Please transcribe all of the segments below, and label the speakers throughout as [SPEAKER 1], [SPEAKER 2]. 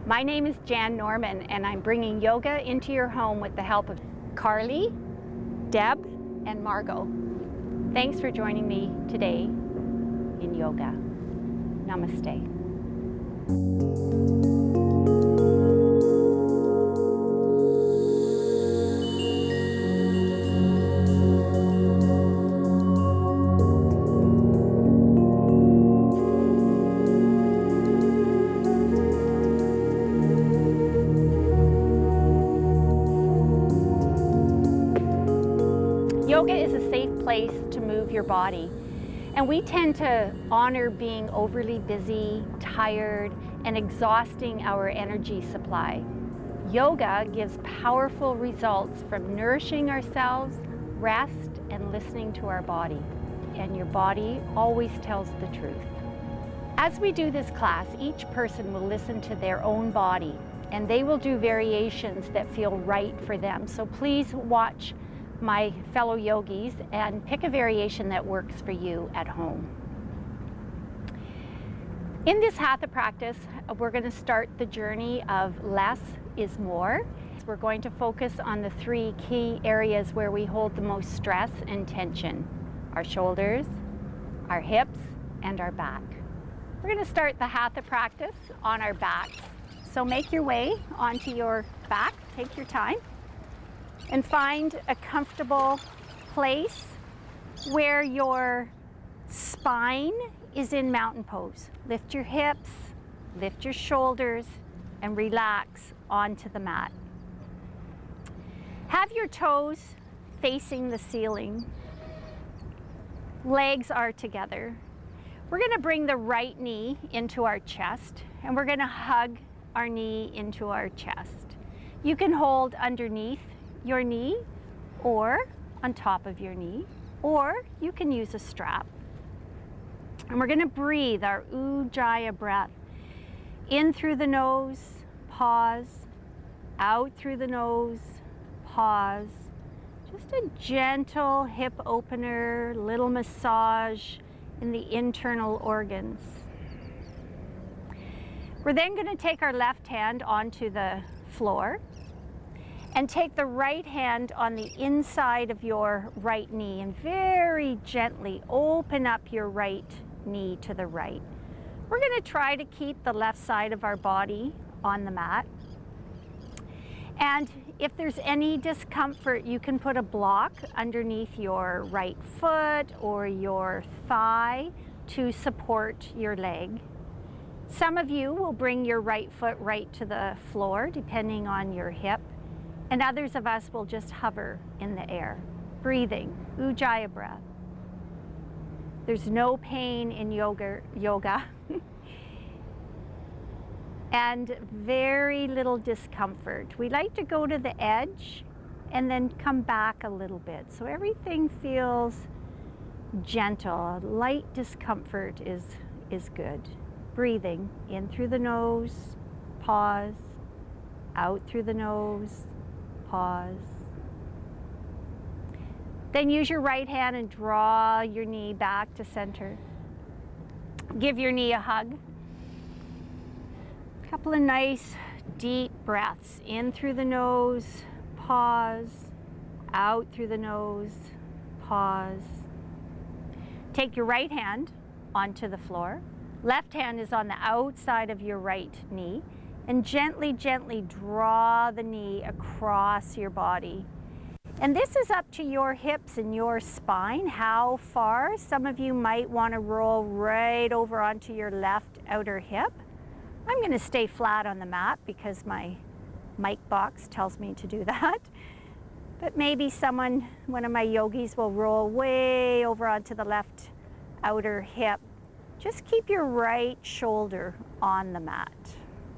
[SPEAKER 1] My name is Jan Norman, and I'm bringing yoga into your home with the help of Carly, Deb, and Margot. Thanks for joining me today in yoga. Namaste. Yoga is a safe place to move your body, and we tend to honor being overly busy, tired, and exhausting our energy supply. Yoga gives powerful results from nourishing ourselves, rest, and listening to our body. And your body always tells the truth. As we do this class, each person will listen to their own body, and they will do variations that feel right for them. So please watch my fellow yogis and pick a variation that works for you at home. In this Hatha practice, we're going to start the journey of less is more. We're going to focus on the three key areas where we hold the most stress and tension: our shoulders, our hips, and our back. We're going to start the Hatha practice on our backs. So make your way onto your back, take your time, and find a comfortable place where your spine is in mountain pose. Lift your hips, lift your shoulders, and relax onto the mat. Have your toes facing the ceiling. Legs are together. We're going to bring the right knee into our chest, and we're going to hug our knee into our chest. You can hold underneath your knee or on top of your knee, or you can use a strap. And we're going to breathe our Ujjayi breath in through the nose, pause, out through the nose, pause. Just a gentle hip opener, little massage in the internal organs. We're then going to take our left hand onto the floor and take the right hand on the inside of your right knee and very gently open up your right knee to the right. We're going to try to keep the left side of our body on the mat. And if there's any discomfort, you can put a block underneath your right foot or your thigh to support your leg. Some of you will bring your right foot right to the floor, depending on your hip. And others of us will just hover in the air, breathing, Ujjayi breath. There's no pain in yoga. And very little discomfort. We like to go to the edge and then come back a little bit. So everything feels gentle. Light discomfort is good. Breathing in through the nose, pause, out through the nose, pause. Then use your right hand and draw your knee back to center. Give your knee a hug. A couple of nice deep breaths in through the nose, pause, out through the nose, pause. Take your right hand onto the floor. Left hand is on the outside of your right knee. And gently, gently draw the knee across your body. And this is up to your hips and your spine, how far. Some of you might want to roll right over onto your left outer hip. I'm going to stay flat on the mat because my mic box tells me to do that. But maybe one of my yogis will roll way over onto the left outer hip. Just keep your right shoulder on the mat.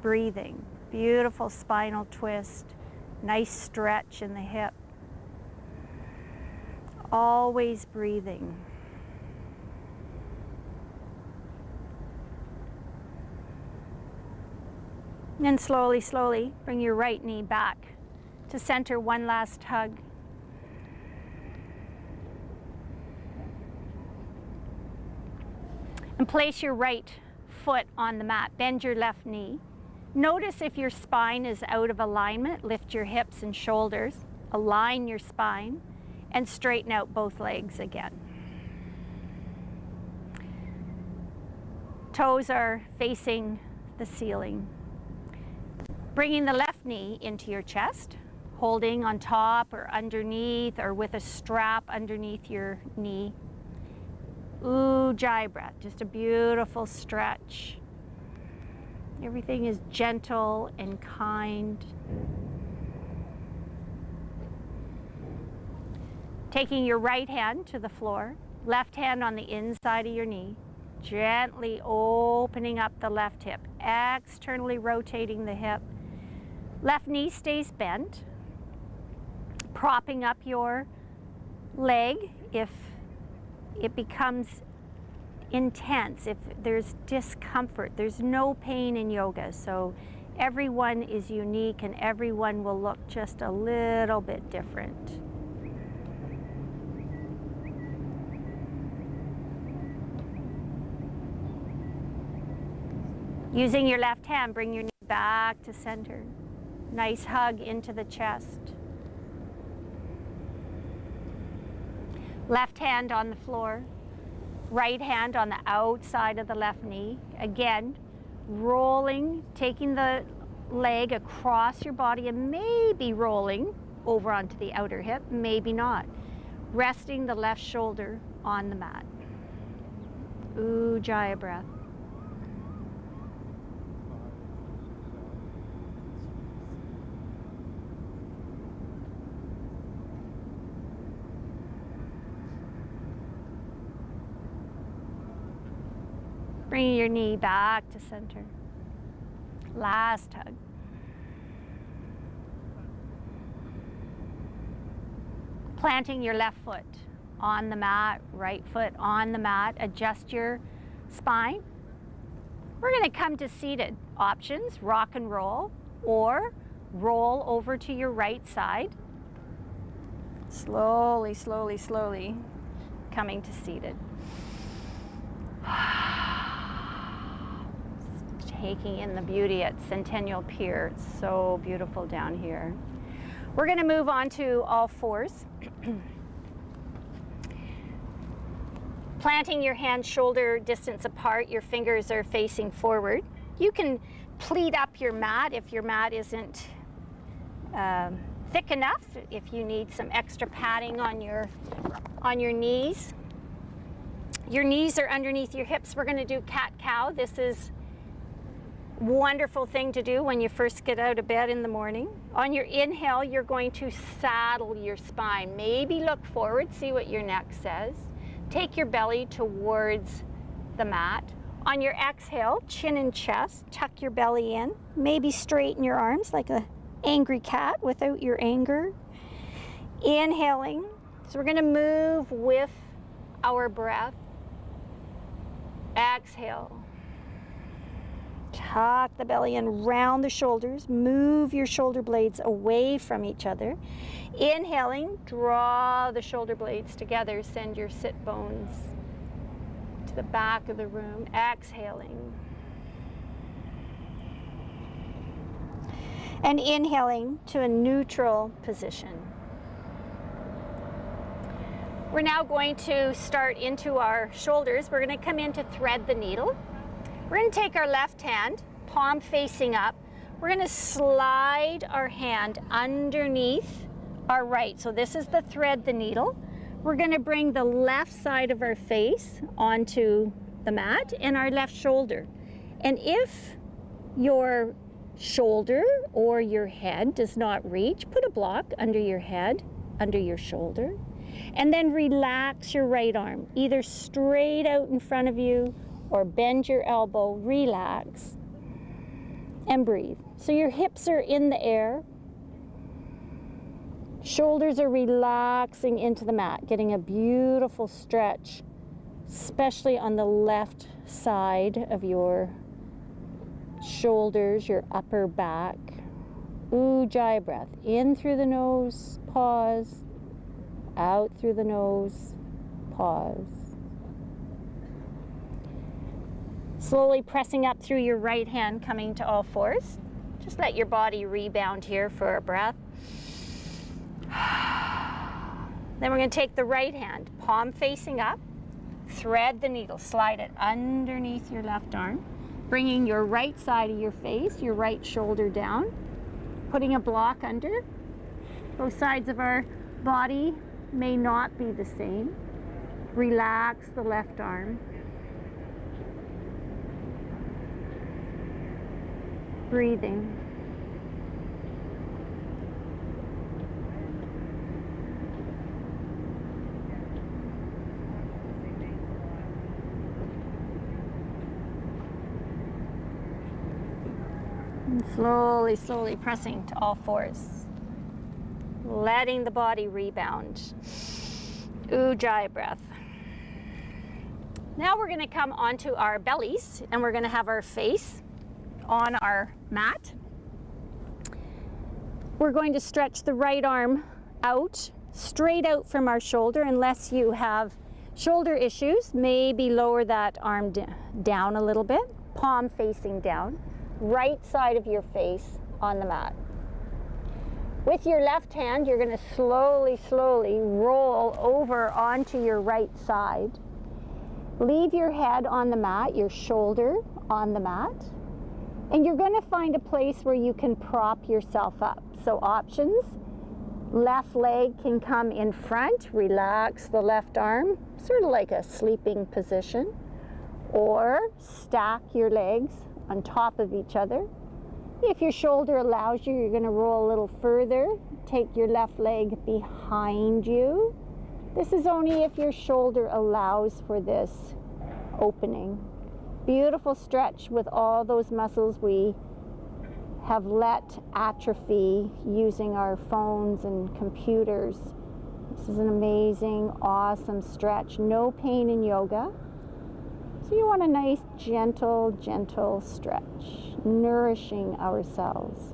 [SPEAKER 1] Breathing, beautiful spinal twist, nice stretch in the hip. Always breathing. And then slowly, slowly bring your right knee back to center. One last hug. And place your right foot on the mat. Bend your left knee. Notice if your spine is out of alignment, lift your hips and shoulders, align your spine, and straighten out both legs again. Toes are facing the ceiling. Bringing the left knee into your chest, holding on top or underneath or with a strap underneath your knee. Ujjayi breath, just a beautiful stretch. Everything is gentle and kind. Taking your right hand to the floor, left hand on the inside of your knee, gently opening up the left hip, externally rotating the hip. Left knee stays bent, propping up your leg if it becomes intense, if there's discomfort. There's no pain in yoga, so everyone is unique and everyone will look just a little bit different. Using your left hand, bring your knee back to center. Nice hug into the chest. Left hand on the floor. Right hand on the outside of the left knee. Again, rolling, taking the leg across your body and maybe rolling over onto the outer hip, maybe not. Resting the left shoulder on the mat. Ujjayi breath. Bringing your knee back to center. Last hug. Planting your left foot on the mat, right foot on the mat. Adjust your spine. We're going to come to seated options, rock and roll, or roll over to your right side. Slowly, slowly, slowly coming to seated. Taking in the beauty at Centennial Pier. It's so beautiful down here. We're going to move on to all fours. Planting your hands shoulder distance apart, your fingers are facing forward. You can pleat up your mat if your mat isn't thick enough, if you need some extra padding on your knees. Your knees are underneath your hips. We're going to do cat-cow. This is wonderful thing to do when you first get out of bed in the morning. On your inhale, you're going to saddle your spine. Maybe look forward, see what your neck says. Take your belly towards the mat. On your exhale, chin and chest, tuck your belly in. Maybe straighten your arms like an angry cat without your anger. Inhaling. So we're going to move with our breath. Exhale. Tuck the belly in, round the shoulders, move your shoulder blades away from each other. Inhaling, draw the shoulder blades together, send your sit bones to the back of the room. Exhaling. And inhaling to a neutral position. We're now going to start into our shoulders. We're going to come in to thread the needle. We're going to take our left hand, palm facing up. We're going to slide our hand underneath our right. So this is the thread the needle. We're going to bring the left side of our face onto the mat and our left shoulder. And if your shoulder or your head does not reach, put a block under your head, under your shoulder, and then relax your right arm, either straight out in front of you or bend your elbow, relax, and breathe. So your hips are in the air, shoulders are relaxing into the mat, getting a beautiful stretch, especially on the left side of your shoulders, your upper back. Ujjayi breath, in through the nose, pause, out through the nose, pause. Slowly pressing up through your right hand, coming to all fours. Just let your body rebound here for a breath. Then we're going to take the right hand, palm facing up, thread the needle, slide it underneath your left arm, bringing your right side of your face, your right shoulder down, putting a block under. Both sides of our body may not be the same. Relax the left arm. Breathing. And slowly, slowly pressing to all fours. Letting the body rebound. Ujjayi breath. Now we're going to come onto our bellies and we're going to have our face on our mat. We're going to stretch the right arm out, straight out from our shoulder, unless you have shoulder issues. Maybe lower that arm down a little bit, palm facing down, right side of your face on the mat. With your left hand, you're going to slowly, slowly roll over onto your right side. Leave your head on the mat, your shoulder on the mat. And you're going to find a place where you can prop yourself up. So options, left leg can come in front, relax the left arm, sort of like a sleeping position. Or stack your legs on top of each other. If your shoulder allows you, you're going to roll a little further. Take your left leg behind you. This is only if your shoulder allows for this opening. Beautiful stretch with all those muscles we have let atrophy using our phones and computers. This is an amazing, awesome stretch. No pain in yoga. So you want a nice, gentle, gentle stretch, nourishing ourselves.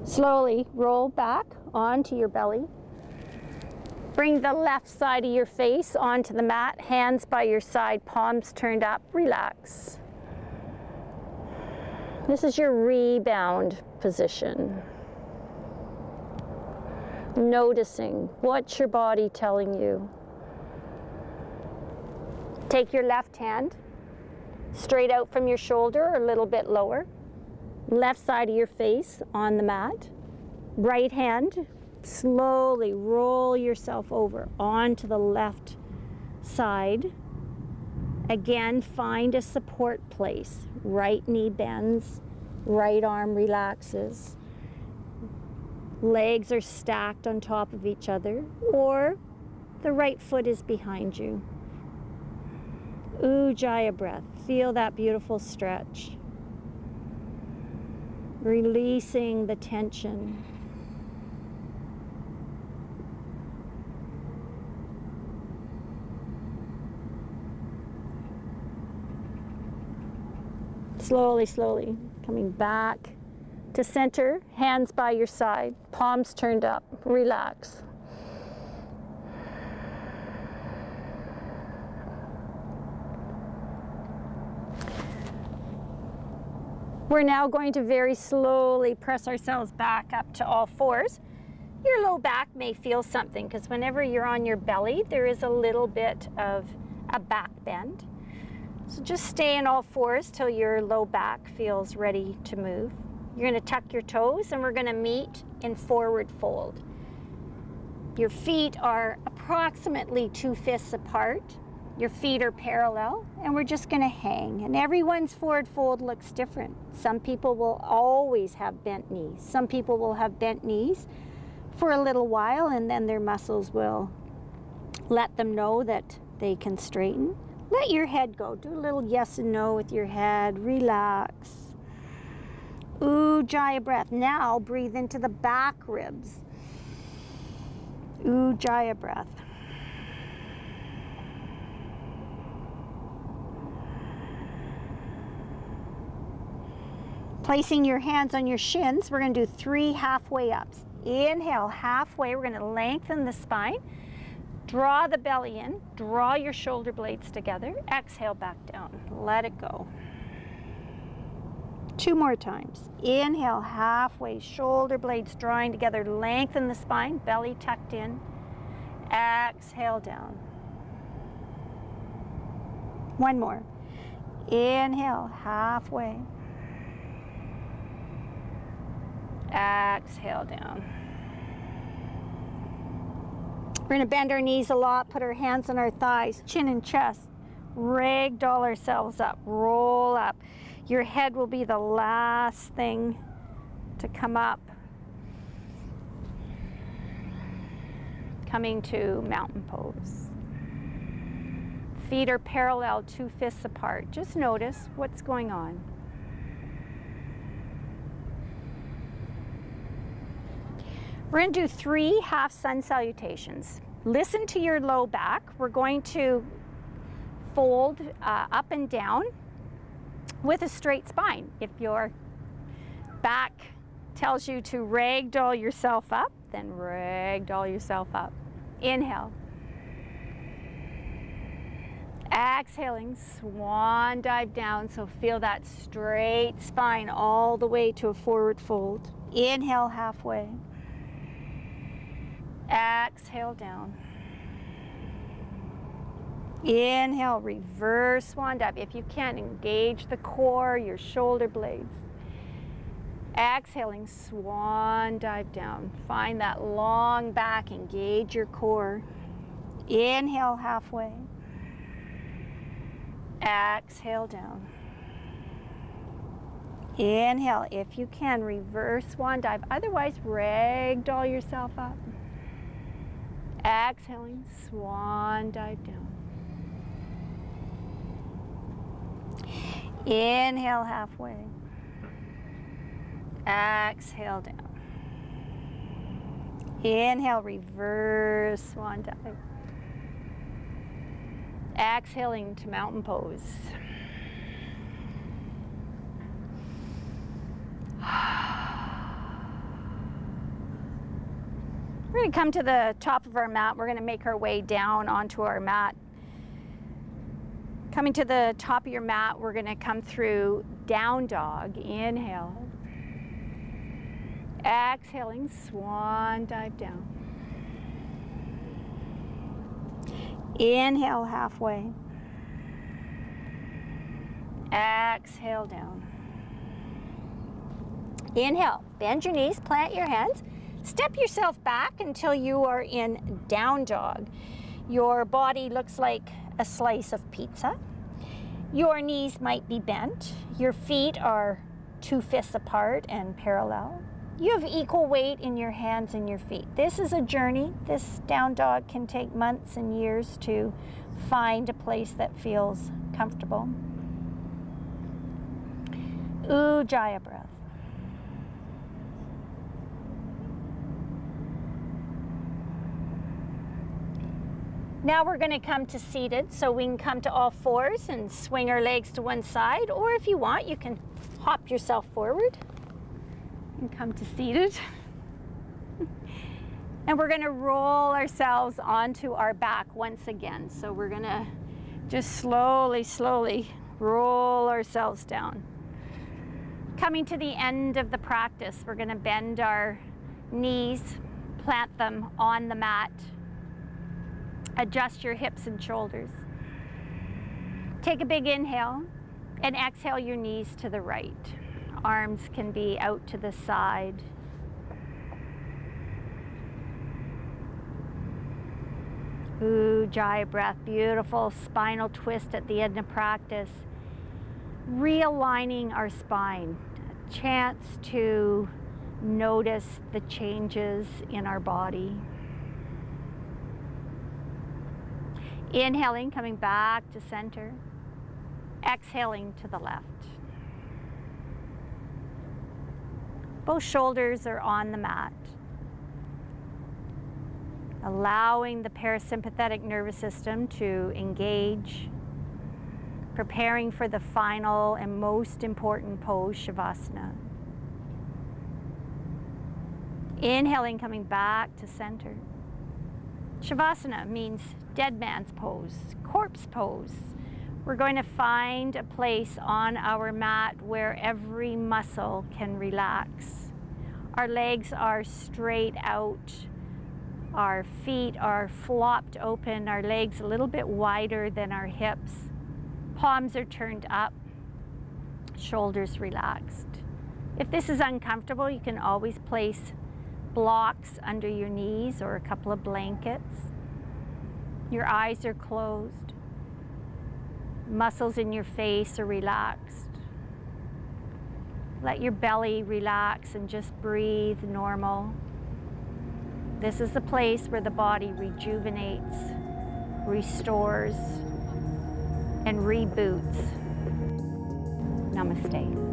[SPEAKER 1] Slowly roll back onto your belly. Bring the left side of your face onto the mat, hands by your side, palms turned up, relax. This is your rebound position. Noticing what's your body telling you. Take your left hand straight out from your shoulder, a little bit lower. Left side of your face on the mat. Right hand, slowly roll yourself over onto the left side. Again, find a support place. Right knee bends, right arm relaxes. Legs are stacked on top of each other, or the right foot is behind you. Ujjayi breath. Feel that beautiful stretch. Releasing the tension. Slowly, slowly coming back to center, hands by your side, palms turned up, relax. We're now going to very slowly press ourselves back up to all fours. Your low back may feel something because whenever you're on your belly, there is a little bit of a back bend. So just stay in all fours till your low back feels ready to move. You're going to tuck your toes and we're going to meet in forward fold. Your feet are approximately 2 fists apart. Your feet are parallel and we're just going to hang. And everyone's forward fold looks different. Some people will always have bent knees. Some people will have bent knees for a little while and then their muscles will let them know that they can straighten. Let your head go. Do a little yes and no with your head. Relax. Ujjayi breath. Now breathe into the back ribs. Ujjayi breath. Placing your hands on your shins, we're going to do 3 halfway ups. Inhale, halfway. We're going to lengthen the spine. Draw the belly in, draw your shoulder blades together, exhale back down, let it go. 2 more times. Inhale, halfway, shoulder blades drawing together, lengthen the spine, belly tucked in. Exhale down. 1 more. Inhale, halfway. Exhale down. We're going to bend our knees a lot, put our hands on our thighs, chin and chest. Ragdoll ourselves up, roll up. Your head will be the last thing to come up. Coming to mountain pose. Feet are parallel, 2 fists apart. Just notice what's going on. We're going to do 3 half sun salutations. Listen to your low back. We're going to fold up and down with a straight spine. If your back tells you to ragdoll yourself up, then ragdoll yourself up. Inhale. Exhaling, swan dive down, so feel that straight spine all the way to a forward fold. Inhale, halfway. Exhale down. Inhale, reverse swan dive. If you can, engage the core, your shoulder blades. Exhaling, swan dive down. Find that long back, engage your core. Inhale, halfway. Exhale down. Inhale, if you can, reverse swan dive. Otherwise, ragdoll yourself up. Exhaling, swan dive down. Inhale, halfway. Exhale down. Inhale, reverse swan dive. Exhaling to mountain pose. We're going to come to the top of our mat. We're going to make our way down onto our mat. Coming to the top of your mat, we're going to come through down dog. Inhale. Exhaling, swan dive down. Inhale, halfway. Exhale down. Inhale, bend your knees, plant your hands. Step yourself back until you are in down dog. Your body looks like a slice of pizza. Your knees might be bent. Your feet are 2 fists apart and parallel. You have equal weight in your hands and your feet. This is a journey. This down dog can take months and years to find a place that feels comfortable. Ujjayi breath. Now we're going to come to seated, so we can come to all fours and swing our legs to one side, or if you want, you can hop yourself forward and come to seated. And we're going to roll ourselves onto our back once again. So we're going to just slowly, slowly roll ourselves down. Coming to the end of the practice, we're going to bend our knees, plant them on the mat. Adjust your hips and shoulders. Take a big inhale and exhale your knees to the right. Arms can be out to the side. Ujjayi breath, beautiful spinal twist at the end of practice. Realigning our spine, a chance to notice the changes in our body. Inhaling, coming back to center. Exhaling to the left. Both shoulders are on the mat. Allowing the parasympathetic nervous system to engage. Preparing for the final and most important pose, Savasana. Inhaling, coming back to center. Savasana means dead man's pose, corpse pose. We're going to find a place on our mat where every muscle can relax. Our legs are straight out. Our feet are flopped open, our legs a little bit wider than our hips. Palms are turned up, shoulders relaxed. If this is uncomfortable, you can always place blocks under your knees or a couple of blankets. Your eyes are closed. Muscles in your face are relaxed. Let your belly relax and just breathe normal. This is the place where the body rejuvenates, restores, and reboots. Namaste.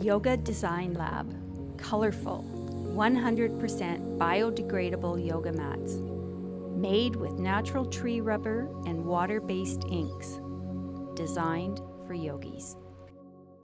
[SPEAKER 1] Yoga Design Lab, colorful, 100% biodegradable yoga mats, made with natural tree rubber and water-based inks, designed for yogis.